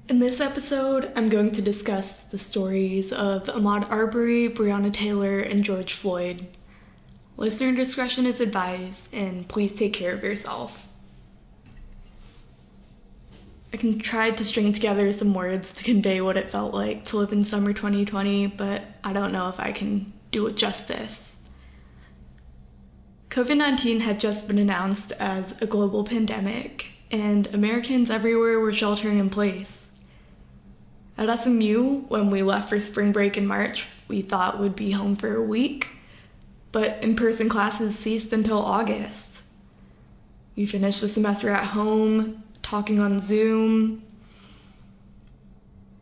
In this episode, I'm going to discuss the stories of Ahmaud Arbery, Breonna Taylor, and George Floyd. Listener discretion is advised, and please take care of yourself. I can try to string together some words to convey what it felt like to live in summer 2020, but I don't know if I can do it justice. COVID-19 had just been announced as a global pandemic, and Americans everywhere were sheltering in place. At SMU, when we left for spring break in March, we thought we'd be home for a week, but in-person classes ceased until August. We finished the semester at home, talking on Zoom.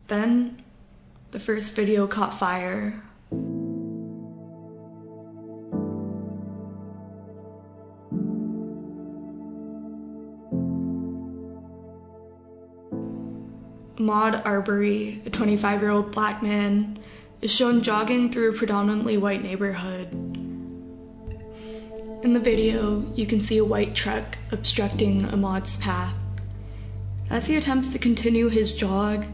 Then, the first video caught fire. Ahmaud Arbery, a 25-year-old black man, is shown jogging through a predominantly white neighborhood. In the video, you can see a white truck obstructing Ahmaud's path. As he attempts to continue his jog,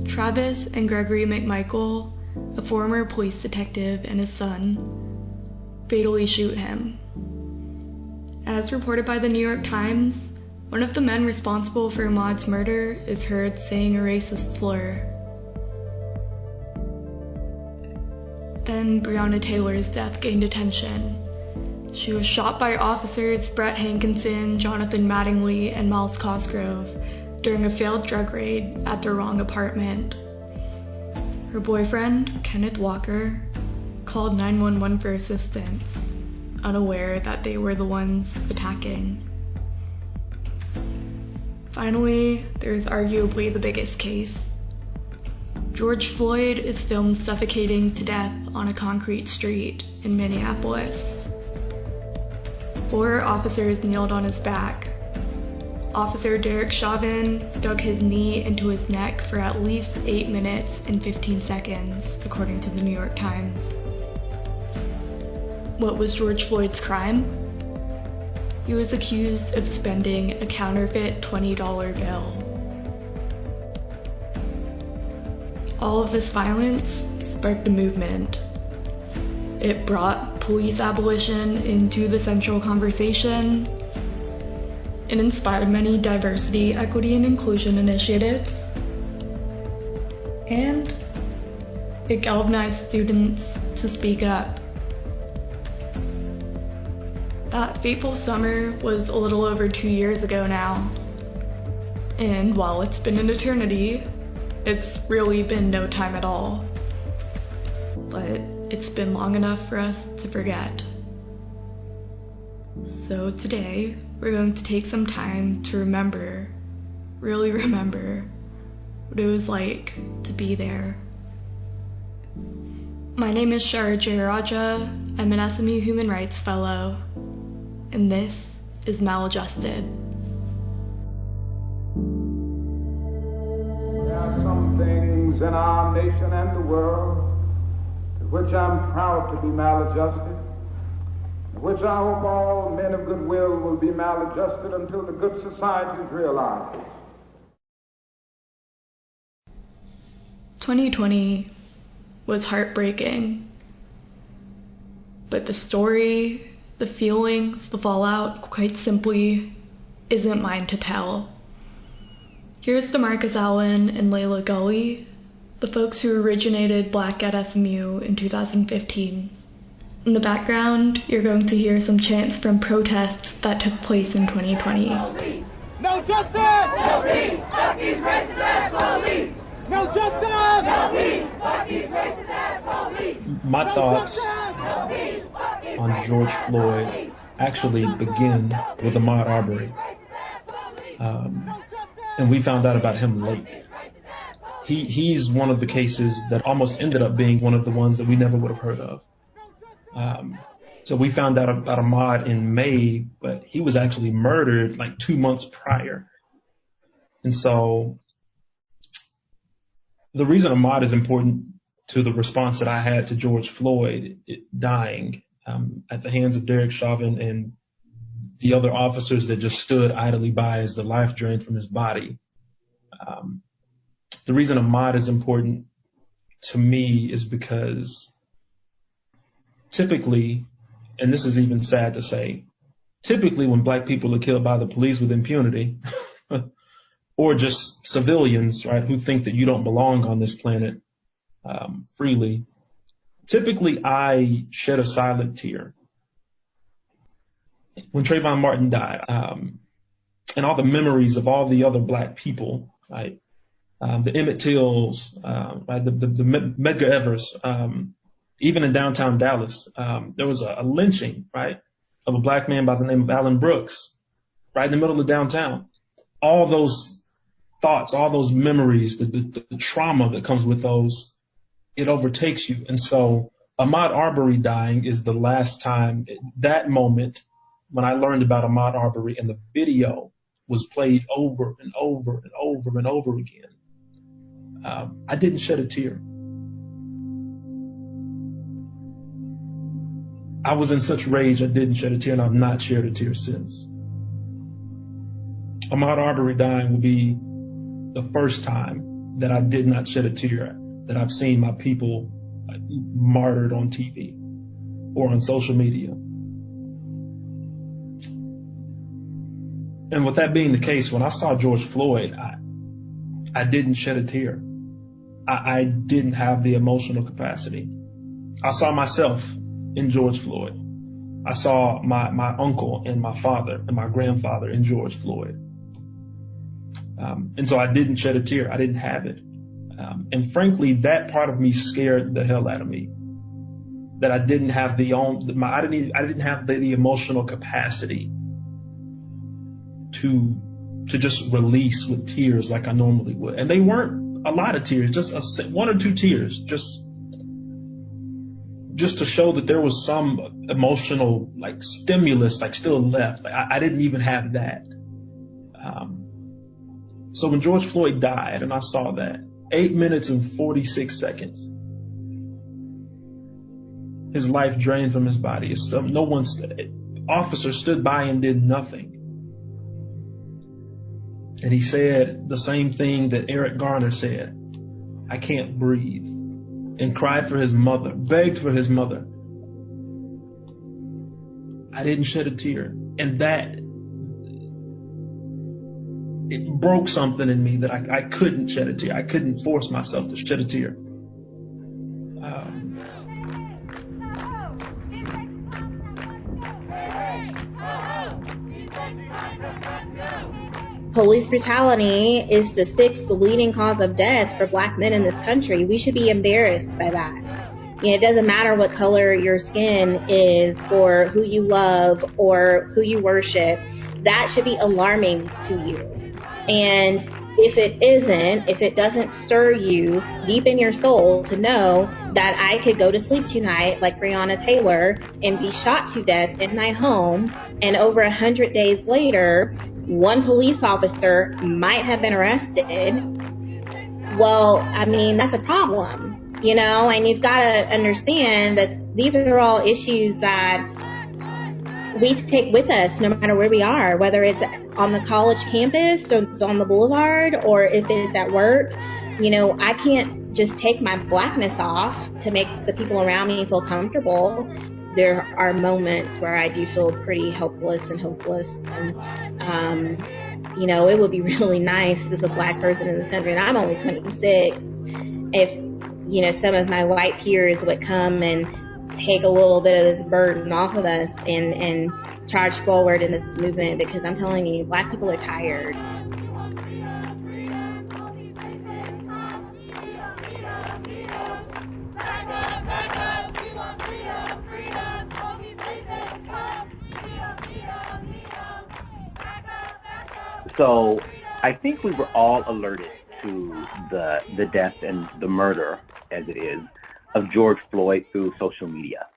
Travis and Gregory McMichael, a former police detective, and his son, fatally shoot him. As reported by the New York Times, one of the men responsible for Ahmaud's murder is heard saying a racist slur. Then Breonna Taylor's death gained attention. She was shot by officers Brett Hankinson, Jonathan Mattingly, and Miles Cosgrove during a failed drug raid at their wrong apartment. Her boyfriend, Kenneth Walker, called 911 for assistance, unaware that they were the ones attacking. Finally, there's arguably the biggest case. George Floyd is filmed suffocating to death on a concrete street in Minneapolis. 4 officers kneeled on his back. Officer Derek Chauvin dug his knee into his neck for at least 8 minutes and 15 seconds, according to the New York Times. What was George Floyd's crime? He was accused of spending a counterfeit $20 bill. All of this violence sparked a movement. It brought police abolition into the central conversation. It inspired many diversity, equity, and inclusion initiatives. And it galvanized students to speak up. That fateful summer was a little over 2 years ago now. And while it's been an eternity, it's really been no time at all. But it's been long enough for us to forget. So today, we're going to take some time to really remember, what it was like to be there. My name is Shara Jayaraja. I'm an SMU Human Rights Fellow, and this is Maladjusted. There are some things in our nation and the world to which I'm proud to be maladjusted, which I hope all men of goodwill will be maladjusted until the good society is realized. 2020 was heartbreaking, but the story, the feelings, the fallout, quite simply, isn't mine to tell. Here's DeMarcus Allen and Layla Gully, the folks who originated BLAACS at SMU in 2015. In the background, you're going to hear some chants from protests that took place in 2020. No justice! No peace! Fuck these racist ass police! No justice! No peace! Fuck these racist ass police! My thoughts on George Floyd actually begin with Ahmaud Arbery. And we found out about him late. He's one of the cases that almost ended up being one of the ones that we never would have heard of. So we found out about Ahmaud in May, but he was actually murdered like 2 months prior. And so the reason Ahmaud is important to the response that I had to George Floyd dying at the hands of Derek Chauvin and the other officers that just stood idly by as the life drained from his body. the reason Ahmaud is important to me is because typically, and this is even sad to say, typically when black people are killed by the police with impunity, or just civilians, right, who think that you don't belong on this planet freely, typically I shed a silent tear. When Trayvon Martin died, and all the memories of all the other black people, right, the Emmett Tills, right, the Medgar Evers, even in downtown Dallas, there was a lynching, right, of a black man by the name of Alan Brooks, right in the middle of downtown. All those thoughts, all those memories, the trauma that comes with those, it overtakes you. And so Ahmaud Arbery dying is the last time, that moment when I learned about Ahmaud Arbery and the video was played over and over and over and over again. I didn't shed a tear. I was in such rage I didn't shed a tear, and I've not shed a tear since. Ahmaud Arbery dying will be the first time that I did not shed a tear, that I've seen my people martyred on TV or on social media. And with that being the case, when I saw George Floyd, I didn't shed a tear. I didn't have the emotional capacity. I saw myself in George Floyd. I saw my uncle and my father and my grandfather in George Floyd. And so I didn't shed a tear. I didn't have it. And frankly, that part of me scared the hell out of me. That I didn't have I didn't have the emotional capacity to just release with tears like I normally would. And they weren't a lot of tears, just one or two tears, just to show that there was some emotional like stimulus like still left. Like I didn't even have that. So when George Floyd died and I saw that, 8 minutes and 46 seconds, his life drained from his body. Officer stood by and did nothing. And he said the same thing that Eric Garner said, I can't breathe, and cried for his mother, begged for his mother. I didn't shed a tear. And it broke something in me that I couldn't shed a tear. I couldn't force myself to shed a tear. Police brutality is the sixth leading cause of death for black men in this country. We should be embarrassed by that. You know, it doesn't matter what color your skin is or who you love or who you worship. That should be alarming to you. And if it doesn't stir you deep in your soul to know that I could go to sleep tonight like Breonna Taylor and be shot to death in my home, and over 100 days later, one police officer might have been arrested, well, I mean, that's a problem, you know, and you've got to understand that these are all issues that we take with us no matter where we are, whether it's on the college campus or it's on the boulevard or if it's at work. You know, I can't just take my blackness off to make the people around me feel comfortable. There are moments where I do feel pretty helpless and hopeless. And, you know, it would be really nice as a black person in this country, and I'm only 26, if, you know, some of my white peers would come and take a little bit of this burden off of us and charge forward in this movement, because I'm telling you, black people are tired. So I think we were all alerted to the death and the murder, as it is, of George Floyd through social media.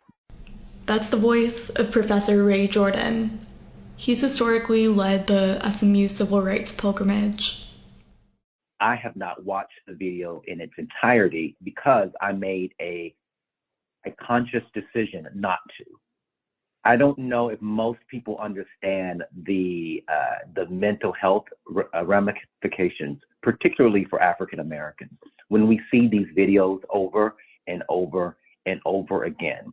That's the voice of Professor Ray Jordan. He's historically led the SMU Civil Rights Pilgrimage. I have not watched the video in its entirety because I made a conscious decision not to. I don't know if most people understand the mental health ramifications particularly for African Americans, when we see these videos over and over and over again.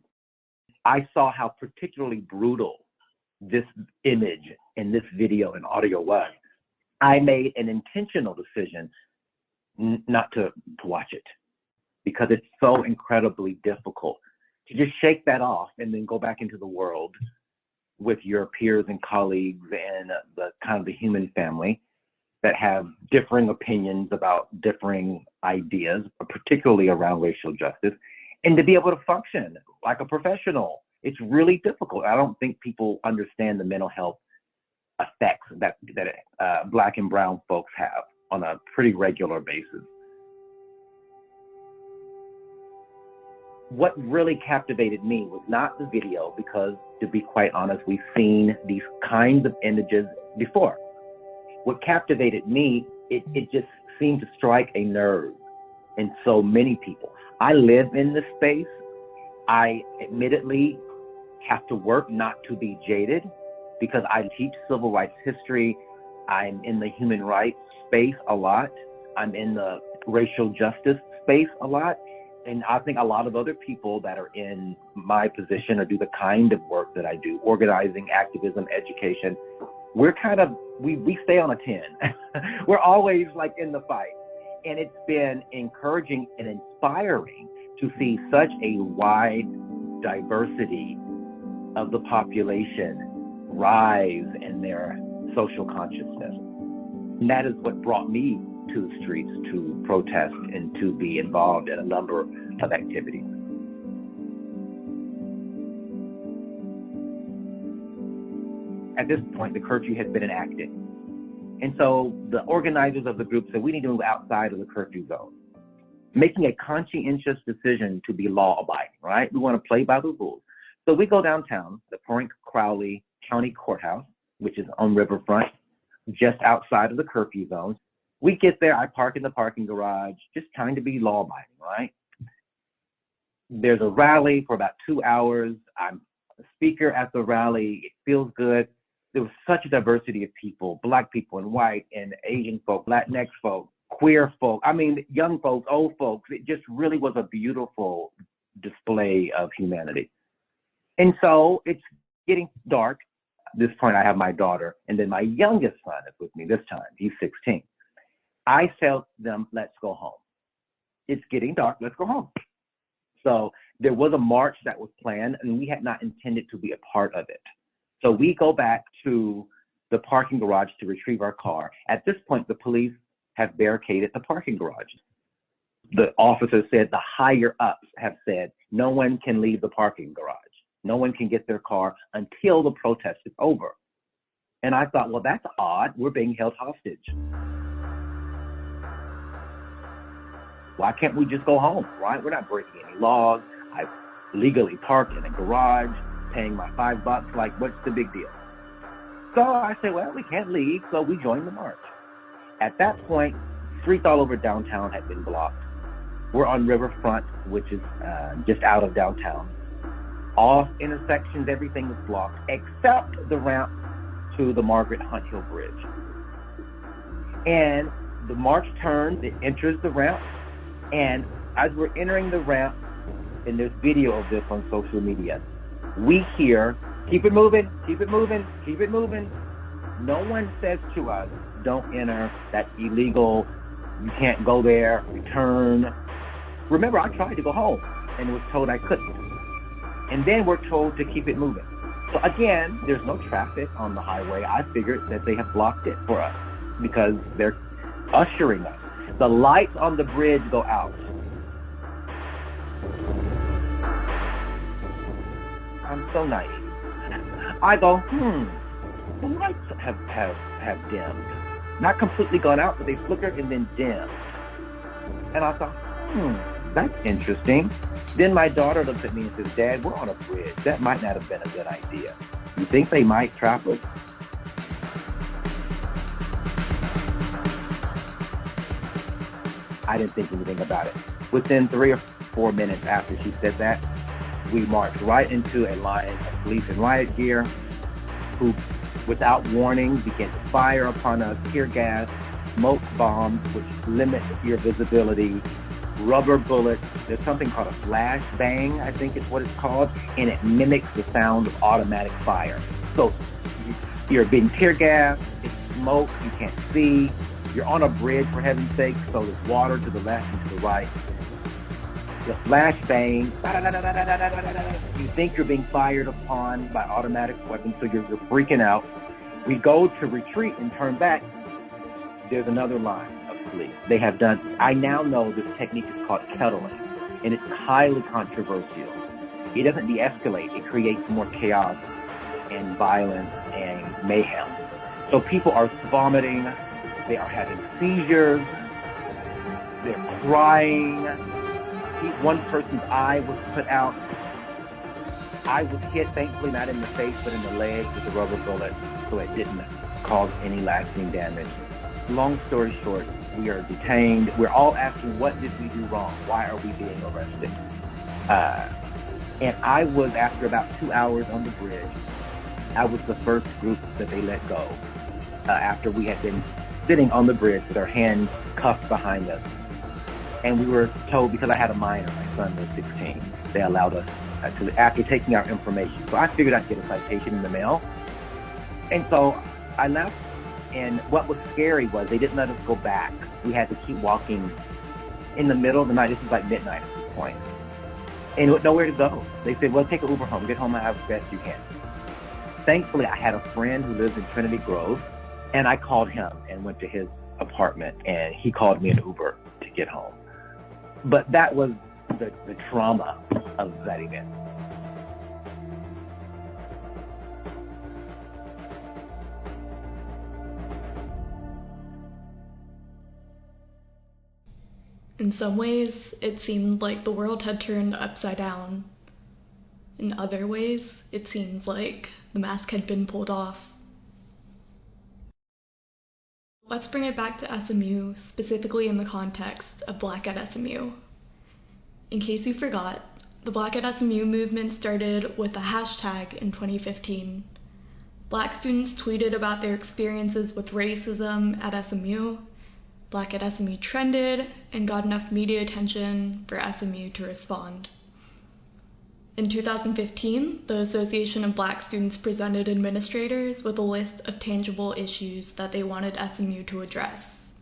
I saw how particularly brutal this image and this video and audio was. I made an intentional decision not to watch it, because it's so incredibly difficult to just shake that off and then go back into the world with your peers and colleagues and the kind of the human family that have differing opinions about differing ideas, particularly around racial justice, and to be able to function like a professional. It's really difficult. I don't think people understand the mental health effects that Black and brown folks have on a pretty regular basis. What really captivated me was not the video, because to be quite honest, we've seen these kinds of images before. What captivated me, it just seemed to strike a nerve in so many people. I live in this space. I admittedly have to work not to be jaded, because I teach civil rights history. I'm in the human rights space a lot. I'm in the racial justice space a lot. And I think a lot of other people that are in my position or do the kind of work that I do, organizing, activism, education, we're kind of, we stay on a 10. We're always like in the fight. And it's been encouraging and inspiring to see such a wide diversity of the population rise in their social consciousness. And that is what brought me to the streets to protest and to be involved in a number of activities. At this point, the curfew has been enacted. And so the organizers of the group said, we need to move outside of the curfew zone, making a conscientious decision to be law-abiding, right? We want to play by the rules. So we go downtown, the Crowley County Courthouse, which is on Riverfront, just outside of the curfew zone. We get there, I park in the parking garage, just trying to be law-abiding, right? There's a rally for about 2 hours. I'm a speaker at the rally. It feels good. There was such a diversity of people, Black people and white and Asian folk, Latinx folk, queer folk. I mean, young folks, old folks. It just really was a beautiful display of humanity. And so it's getting dark. At this point, I have my daughter, and then my youngest son is with me this time. He's 16. I tell them, let's go home. It's getting dark, let's go home. So there was a march that was planned, and we had not intended to be a part of it. So we go back to the parking garage to retrieve our car. At this point, the police have barricaded the parking garage. The officer said the higher ups have said no one can leave the parking garage. No one can get their car until the protest is over. And I thought, well, that's odd. We're being held hostage. Why can't we just go home, right? We're not breaking any laws. I legally parked in a garage, paying my $5. Like, what's the big deal? So I said, well, we can't leave, so we joined the march. At that point, streets all over downtown had been blocked. We're on Riverfront, which is just out of downtown. All intersections, everything is blocked, except the ramp to the Margaret Hunt Hill Bridge. And the march turns, it enters the ramp, and as we're entering the ramp, and there's video of this on social media, we hear, keep it moving, keep it moving, keep it moving. No one says to us, don't enter, that's illegal, you can't go there, return. Remember, I tried to go home and was told I couldn't. And then we're told to keep it moving. So again, there's no traffic on the highway. I figured that they have blocked it for us because they're ushering us. The lights on the bridge go out. I'm so naive. I go, the lights have dimmed. Not completely gone out, but they flickered and then dimmed. And I thought, that's interesting. Then my daughter looks at me and says, Dad, we're on a bridge. That might not have been a good idea. You think they might trap us? I didn't think anything about it. Within 3 or 4 minutes after she said that, we marched right into a line of police in riot gear who, without warning, began to fire upon us, tear gas, smoke bombs, which limit your visibility, rubber bullets. There's something called a flash bang, I think is what it's called, and it mimics the sound of automatic fire. So you're being tear gassed, it's smoke, you can't see, you're on a bridge, for heaven's sake, so there's water to the left and to the right. The flash bang, you think you're being fired upon by automatic weapons, so you're freaking out. We go to retreat and turn back. There's another line of police. They have done, I now know this technique is called kettling, and it's highly controversial. It doesn't de-escalate, it creates more chaos and violence and mayhem. So people are vomiting, they are having seizures, they're crying. One person's eye was put out. I was hit, thankfully not in the face, but in the leg with a rubber bullet, so it didn't cause any lasting damage. Long story short, we are detained. We're all asking, what did we do wrong? Why are we being arrested? And I was, after about 2 hours on the bridge, I was the first group that they let go after we had been sitting on the bridge with our hands cuffed behind us. And we were told, because I had a minor, my son was 16, they allowed us to, after taking our information. So I figured I'd get a citation in the mail. And so I left, and what was scary was they didn't let us go back. We had to keep walking in the middle of the night. This was like midnight at this point. And with nowhere to go. They said, well, take an Uber home. Get home as best you can. Thankfully, I had a friend who lives in Trinity Grove, and I called him and went to his apartment, and he called me an Uber to get home. But that was the trauma of that event. In some ways, it seemed like the world had turned upside down. In other ways, it seems like the mask had been pulled off. Let's bring it back to SMU, specifically in the context of Black at SMU. In case you forgot, the Black at SMU movement started with a hashtag in 2015. Black students tweeted about their experiences with racism at SMU. Black at SMU trended and got enough media attention for SMU to respond. In 2015, the Association of Black Students presented administrators with a list of tangible issues that they wanted SMU to address.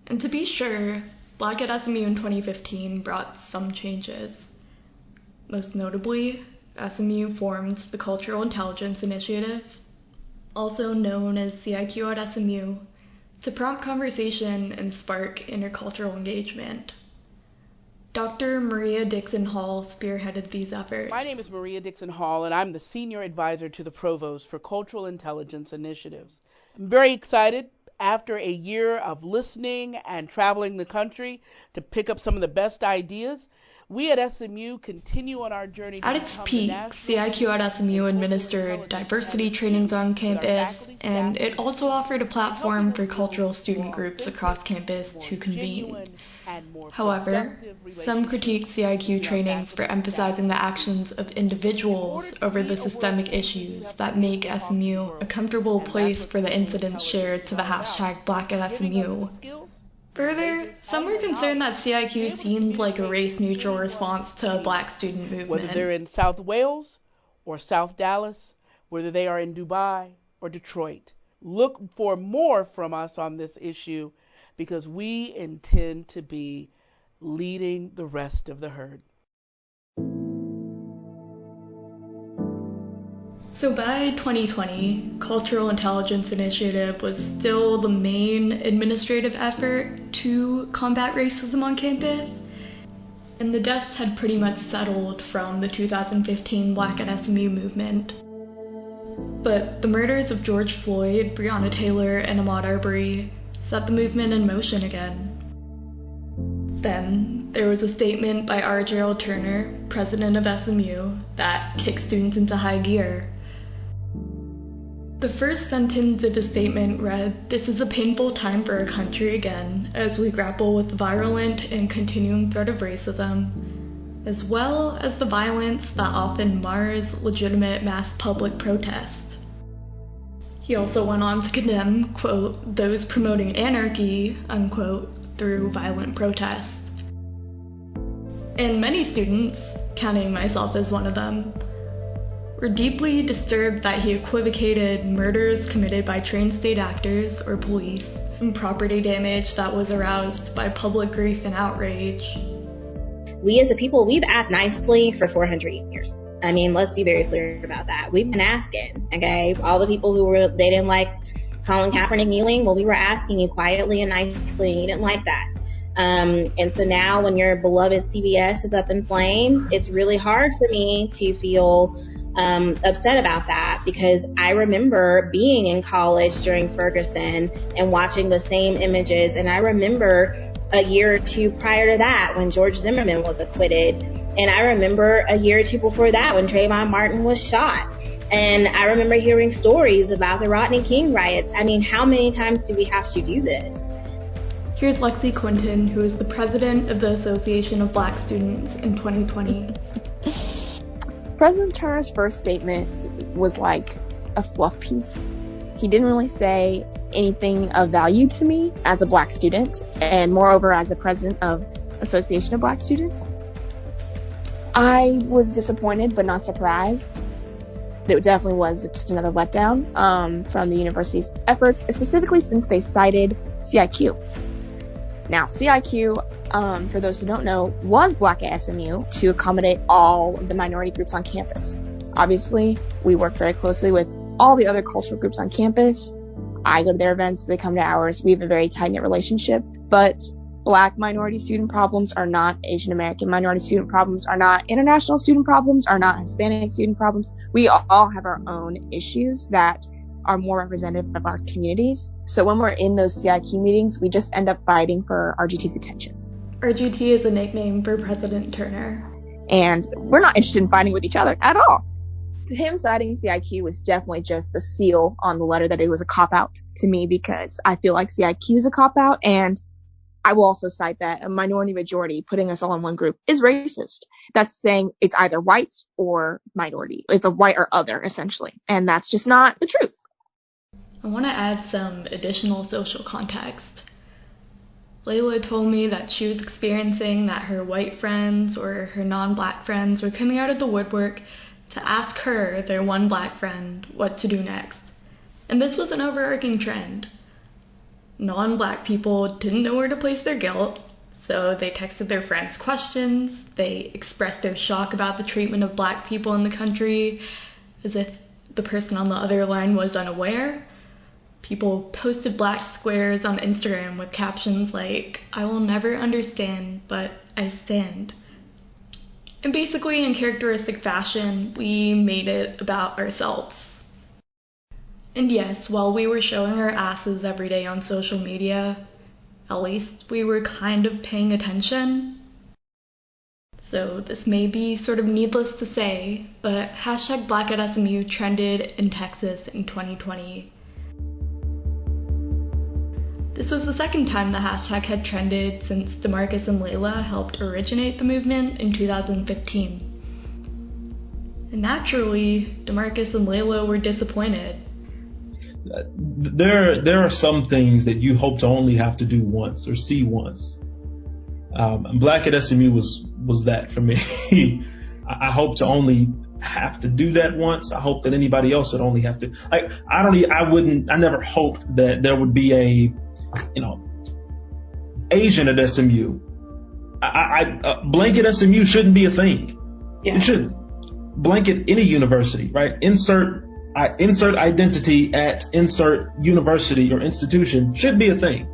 And to be sure, Black at SMU in 2015 brought some changes. Most notably, SMU formed the Cultural Intelligence Initiative, also known as CIQ at SMU, to prompt conversation and spark intercultural engagement. Dr. Maria Dixon Hall spearheaded these efforts. My name is Maria Dixon Hall, and I'm the Senior Advisor to the Provost for Cultural Intelligence Initiatives. I'm very excited, after a year of listening and traveling the country to pick up some of the best ideas, we at SMU continue on our journey. At its peak, CIQ at SMU administered diversity trainings on campus, and it also offered a platform for cultural student groups across campus to convene. However, some critiqued CIQ trainings for emphasizing the actions of individuals over the systemic issues that make SMU a comfortable place for the incidents shared to the hashtag Black at SMU. Further, some were concerned that CIQ seemed like a race-neutral response to a Black student movement. Whether they're in South Wales or South Dallas, whether they are in Dubai or Detroit, look for more from us on this issue, because we intend to be leading the rest of the herd. So by 2020, Cultural Intelligence Initiative was still the main administrative effort to combat racism on campus, and the dust had pretty much settled from the 2015 Black at SMU movement. But the murders of George Floyd, Breonna Taylor, and Ahmaud Arbery set the movement in motion again. Then there was a statement by R. Gerald Turner, president of SMU, that kicked students into high gear. The first sentence of his statement read, "This is a painful time for our country again, as we grapple with the virulent and continuing threat of racism, as well as the violence that often mars legitimate mass public protest." He also went on to condemn, quote, those promoting anarchy, unquote, through violent protests. And many students, counting myself as one of them, were deeply disturbed that he equivocated murders committed by trained state actors or police and property damage that was aroused by public grief and outrage. We as a people, we've asked nicely for 400 years. I mean, let's be very clear about that. We've been asking, okay? All the people they didn't like Colin Kaepernick kneeling, well, we were asking you quietly and nicely, and you didn't like that. And so now when your beloved CBS is up in flames, it's really hard for me to feel upset about that, because I remember being in college during Ferguson and watching the same images. And I remember a year or two prior to that when George Zimmerman was acquitted. And I remember a year or two before that when Trayvon Martin was shot. And I remember hearing stories about the Rodney King riots. I mean, how many times do we have to do this? Here's Lexi Quinton, who is the president of the Association of Black Students in 2020. President Turner's first statement was like a fluff piece. He didn't really say anything of value to me as a Black student, and moreover as the president of Association of Black Students. I was disappointed but not surprised. It definitely was just another letdown from the university's efforts, specifically since they cited CIQ. Now, CIQ, for those who don't know, was Black at SMU to accommodate all of the minority groups on campus. Obviously, we work very closely with all the other cultural groups on campus. I go to their events, they come to ours. We have a very tight-knit relationship. But Black minority student problems are not Asian American minority student problems, are not international student problems, are not Hispanic student problems. We all have our own issues that are more representative of our communities. So when we're in those CIQ meetings, we just end up fighting for RGT's attention. RGT is a nickname for President Turner. And we're not interested in fighting with each other at all. Him citing CIQ was definitely just the seal on the letter that it was a cop-out to me, because I feel like CIQ is a cop-out, and I will also cite that a minority majority putting us all in one group is racist. That's saying it's either white or minority. It's a white or other, essentially. And that's just not the truth. I want to add some additional social context. Layla told me that she was experiencing that her white friends or her non-Black friends were coming out of the woodwork to ask her, their one Black friend, what to do next. And this was an overarching trend. Non-Black people didn't know where to place their guilt, so they texted their friends questions, they expressed their shock about the treatment of Black people in the country, as if the person on the other line was unaware. People posted Black squares on Instagram with captions like, "I will never understand, but I stand." And basically, in characteristic fashion, we made it about ourselves. And yes, while we were showing our asses every day on social media, at least we were kind of paying attention. So this may be sort of needless to say, but hashtag Black at SMU trended in Texas in 2020. This was the second time the hashtag had trended since DeMarcus and Layla helped originate the movement in 2015. And naturally, DeMarcus and Layla were disappointed. There are some things that you hope to only have to do once or see once. Black at SMU was that for me. I hope to only have to do that once. I hope that anybody else would only have to. I never hoped that there would be a, Asian at SMU. Blanket SMU shouldn't be a thing. Yeah. It shouldn't. Blanket any university, right? Insert identity at insert university or institution should be a thing.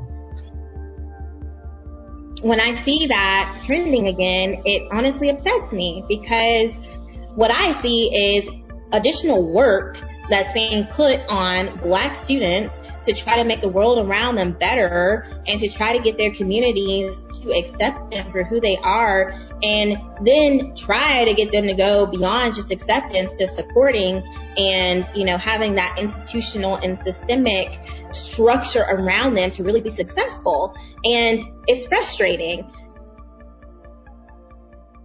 When I see that trending again, it honestly upsets me, because what I see is additional work that's being put on Black students to try to make the world around them better and to try to get their communities to accept them for who they are, and then try to get them to go beyond just acceptance to supporting and, having that institutional and systemic structure around them to really be successful. And it's frustrating.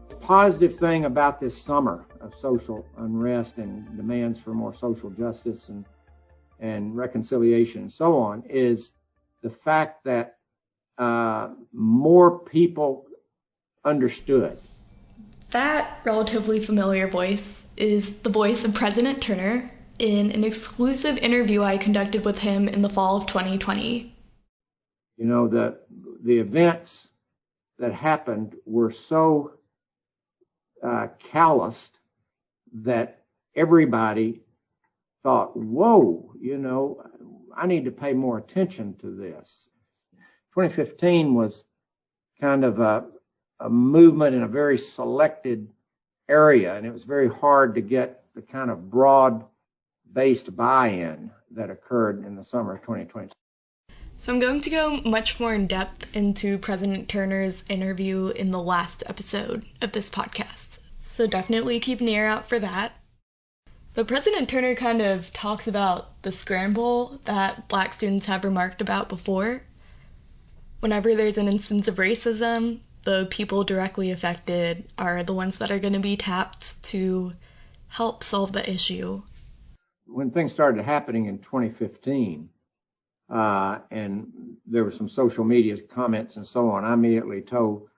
The positive thing about this summer of social unrest and demands for more social justice and reconciliation and so on is the fact that more people understood. That relatively familiar voice is the voice of President Turner in an exclusive interview I conducted with him in the fall of 2020. You know, the events that happened were so calloused that everybody thought, whoa, you know, I need to pay more attention to this. 2015 was kind of a movement in a very selected area, and it was very hard to get the kind of broad-based buy-in that occurred in the summer of 2020. So I'm going to go much more in depth into President Turner's interview in the last episode of this podcast. So definitely keep an ear out for that. But President Turner kind of talks about the scramble that Black students have remarked about before. Whenever there's an instance of racism, the people directly affected are the ones that are going to be tapped to help solve the issue. When things started happening in 2015, and there were some social media comments and so on, I immediately told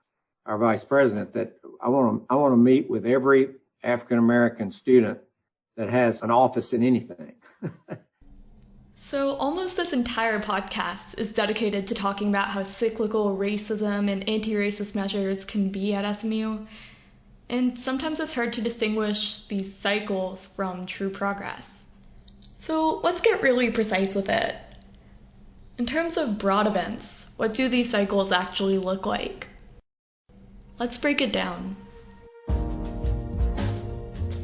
our vice president that I want to meet with every African American student that has an office in anything. So almost this entire podcast is dedicated to talking about how cyclical racism and anti-racist measures can be at SMU, and sometimes it's hard to distinguish these cycles from true progress. So let's get really precise with it. In terms of broad events, what do these cycles actually look like? Let's break it down.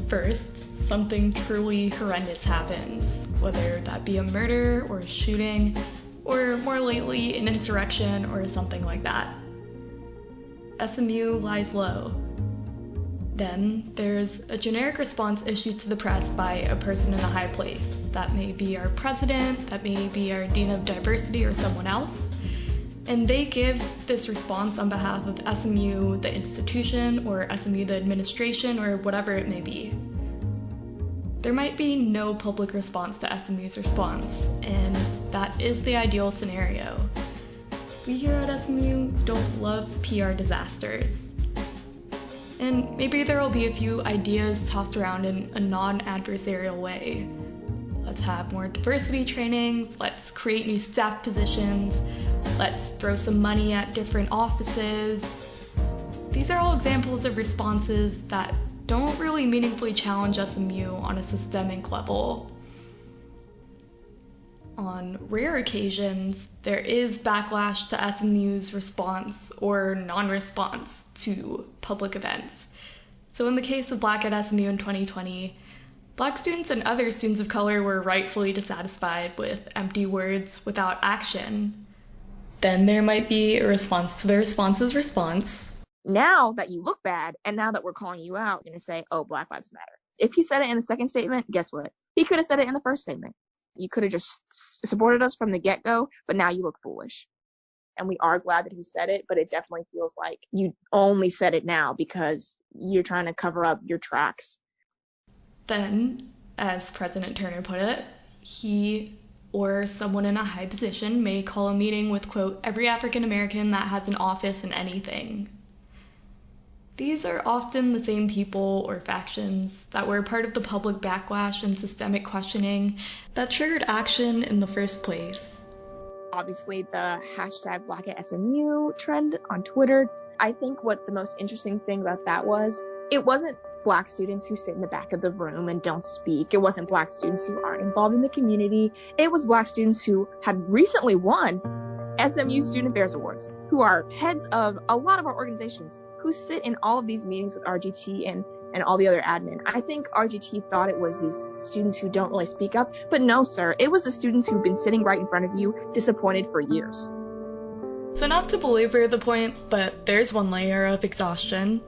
First, something truly horrendous happens, whether that be a murder or a shooting, or more lately an insurrection or something like that. SMU lies low. Then there's a generic response issued to the press by a person in a high place. That may be our president, that may be our dean of diversity or someone else. And they give this response on behalf of SMU, the institution, or SMU, the administration, or whatever it may be. There might be no public response to SMU's response, and that is the ideal scenario. We here at SMU don't love PR disasters. And maybe there will be a few ideas tossed around in a non-adversarial way. Let's have more diversity trainings, let's create new staff positions, let's throw some money at different offices. These are all examples of responses that don't really meaningfully challenge SMU on a systemic level. On rare occasions, there is backlash to SMU's response or non-response to public events. So in the case of Black at SMU in 2020, Black students and other students of color were rightfully dissatisfied with empty words without action. Then there might be a response to the response's response. Now that you look bad, and now that we're calling you out, you're going to say, oh, Black Lives Matter. If he said it in the second statement, guess what? He could have said it in the first statement. You could have just supported us from the get-go, but now you look foolish. And we are glad that he said it, but it definitely feels like you only said it now because you're trying to cover up your tracks. Then, as President Turner put it, he or someone in a high position may call a meeting with, quote, every African American that has an office in anything. These are often the same people or factions that were part of the public backlash and systemic questioning that triggered action in the first place. Obviously, the hashtag Black at SMU trend on Twitter, I think what the most interesting thing about that was, it wasn't Black students who sit in the back of the room and don't speak. It wasn't Black students who aren't involved in the community. It was Black students who had recently won SMU Student Affairs Awards, who are heads of a lot of our organizations, who sit in all of these meetings with RGT and all the other admin. I think RGT thought it was these students who don't really speak up, but no, sir, it was the students who've been sitting right in front of you, disappointed for years. So not to belabor the point, but there's one layer of exhaustion.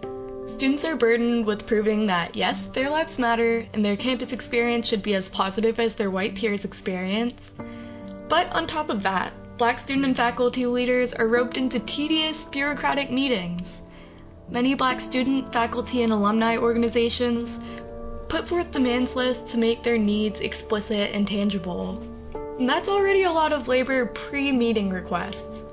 Students are burdened with proving that, yes, their lives matter, and their campus experience should be as positive as their white peers' experience. But on top of that, Black student and faculty leaders are roped into tedious, bureaucratic meetings. Many Black student, faculty, and alumni organizations put forth demands lists to make their needs explicit and tangible. And that's already a lot of labor pre-meeting requests.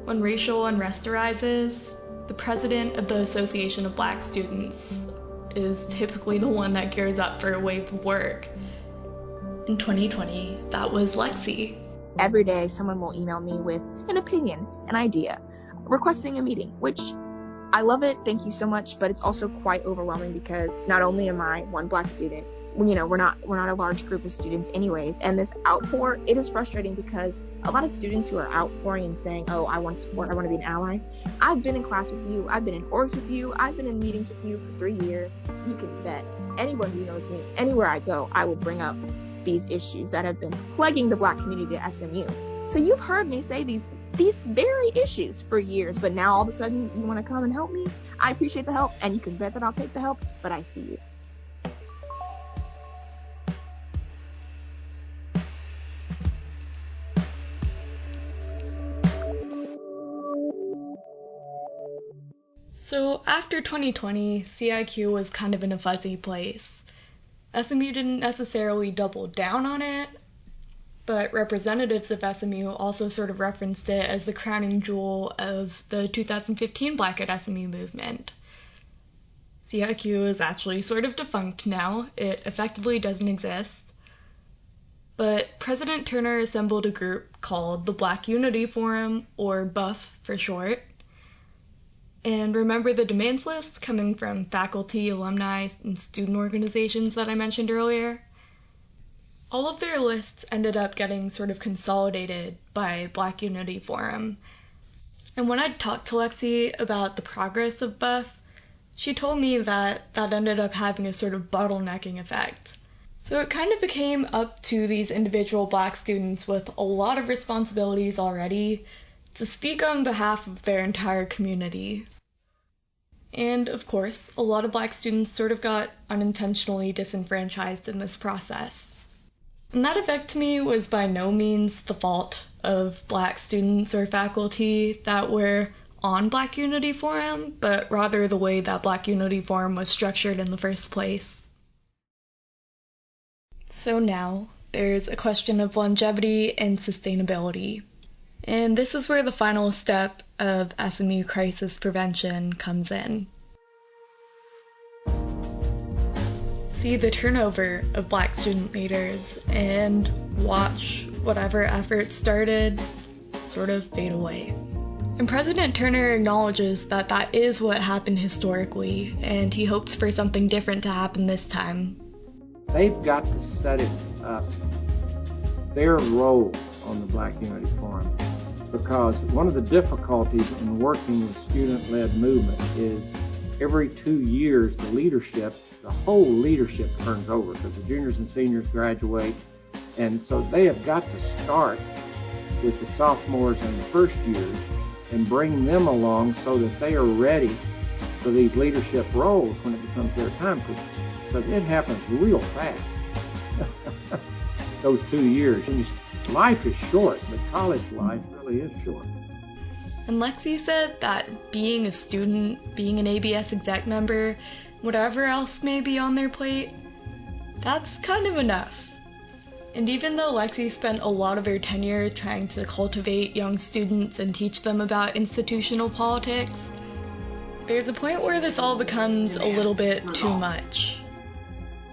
When racial unrest arises, the president of the Association of Black Students is typically the one that gears up for a wave of work. In 2020, that was Lexi. Every day, someone will email me with an opinion, an idea, requesting a meeting, which I love it. Thank you so much. But it's also quite overwhelming because not only am I one Black student, we're not a large group of students anyways. And this outpour, it is frustrating because a lot of students who are outpouring and saying, oh, I want to support, I want to be an ally. I've been in class with you. I've been in orgs with you. I've been in meetings with you for 3 years. You can bet anyone who knows me, anywhere I go, I will bring up these issues that have been plaguing the Black community at SMU. So you've heard me say these very issues for years, but now all of a sudden you want to come and help me? I appreciate the help, and you can bet that I'll take the help, but I see you. So after 2020, CIQ was kind of in a fuzzy place. SMU didn't necessarily double down on it, but representatives of SMU also sort of referenced it as the crowning jewel of the 2015 Black at SMU movement. CIQ is actually sort of defunct now. It effectively doesn't exist. But President Turner assembled a group called the Black Unity Forum, or BUF for short. And remember the demands list coming from faculty, alumni, and student organizations that I mentioned earlier? All of their lists ended up getting sort of consolidated by Black Unity Forum. And when I talked to Lexi about the progress of BUF, she told me that ended up having a sort of bottlenecking effect. So it kind of became up to these individual Black students with a lot of responsibilities already to speak on behalf of their entire community. And, of course, a lot of Black students sort of got unintentionally disenfranchised in this process. And that effect to me was by no means the fault of Black students or faculty that were on Black Unity Forum, but rather the way that Black Unity Forum was structured in the first place. So now, there's a question of longevity and sustainability. And this is where the final step of SMU crisis prevention comes in. See the turnover of Black student leaders and watch whatever efforts started sort of fade away. And President Turner acknowledges that that is what happened historically, and he hopes for something different to happen this time. They've got to set it up, their role on the Black Unity Forum, because one of the difficulties in working with student-led movement is every 2 years the whole leadership turns over because the juniors and seniors graduate, and so they have got to start with the sophomores and the first years and bring them along so that they are ready for these leadership roles when it becomes their time, because it happens real fast. Those 2 years. And life is short, but college life really is short. And Lexi said that being a student, being an ABS exec member, whatever else may be on their plate, that's kind of enough. And even though Lexi spent a lot of her tenure trying to cultivate young students and teach them about institutional politics, there's a point where this all becomes a little bit too much.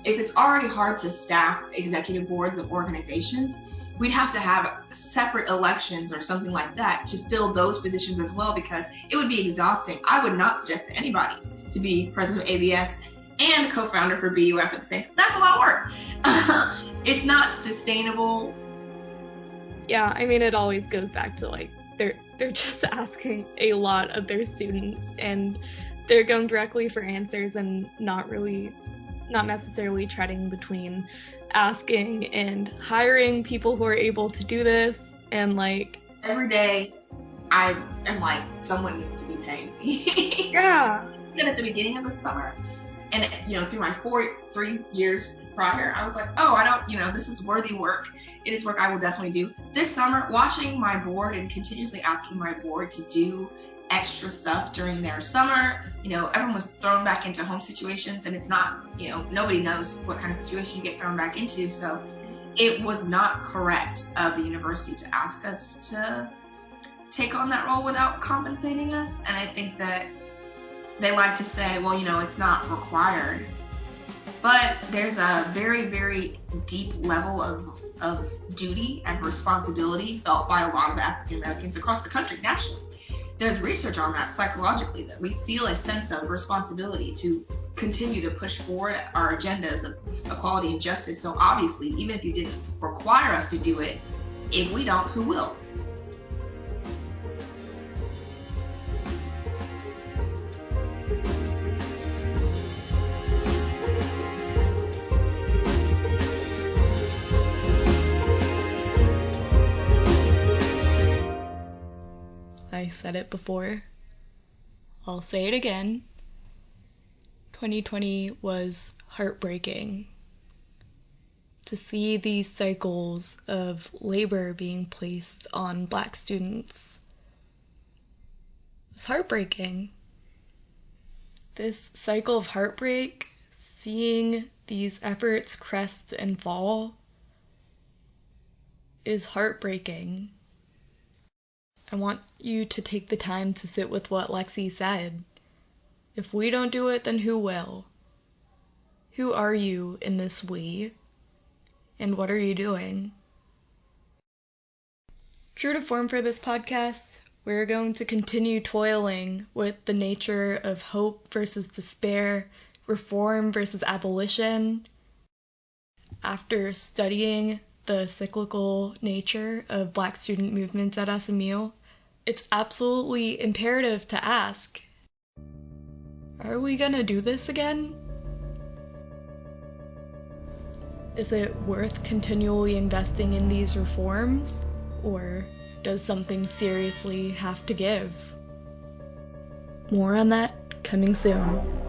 If it's already hard to staff executive boards of organizations, we'd have to have separate elections or something like that to fill those positions as well, because it would be exhausting. I would not suggest to anybody to be president of ABS and co-founder for BUF at the same time. That's a lot of work. It's not sustainable. Yeah, I mean, it always goes back to, like, they're just asking a lot of their students, and they're going directly for answers and not necessarily treading between asking and hiring people who are able to do this. And, like, every day I am like, someone needs to be paying me. Yeah. Then at the beginning of the summer, and through my 3 years prior, I was like, oh, this is worthy work. It is work I will definitely do. This summer, watching my board and continuously asking my board to do extra stuff during their summer, everyone was thrown back into home situations, and it's not, nobody knows what kind of situation you get thrown back into. So it was not correct of the university to ask us to take on that role without compensating us. And I think that they like to say, well, it's not required. But there's a very, very deep level of duty and responsibility felt by a lot of African Americans across the country, nationally. There's research on that psychologically, that we feel a sense of responsibility to continue to push forward our agendas of equality and justice. So obviously, even if you didn't require us to do it, if we don't, who will? I said it before. I'll say it again. 2020 was heartbreaking. To see these cycles of labor being placed on Black students was heartbreaking. This cycle of heartbreak, seeing these efforts crest and fall, is heartbreaking. I want you to take the time to sit with what Lexi said. If we don't do it, then who will? Who are you in this we? And what are you doing? True to form for this podcast, we're going to continue toiling with the nature of hope versus despair, reform versus abolition. After studying the cyclical nature of Black student movements at SMU, it's absolutely imperative to ask, are we gonna do this again? Is it worth continually investing in these reforms, or does something seriously have to give? More on that coming soon.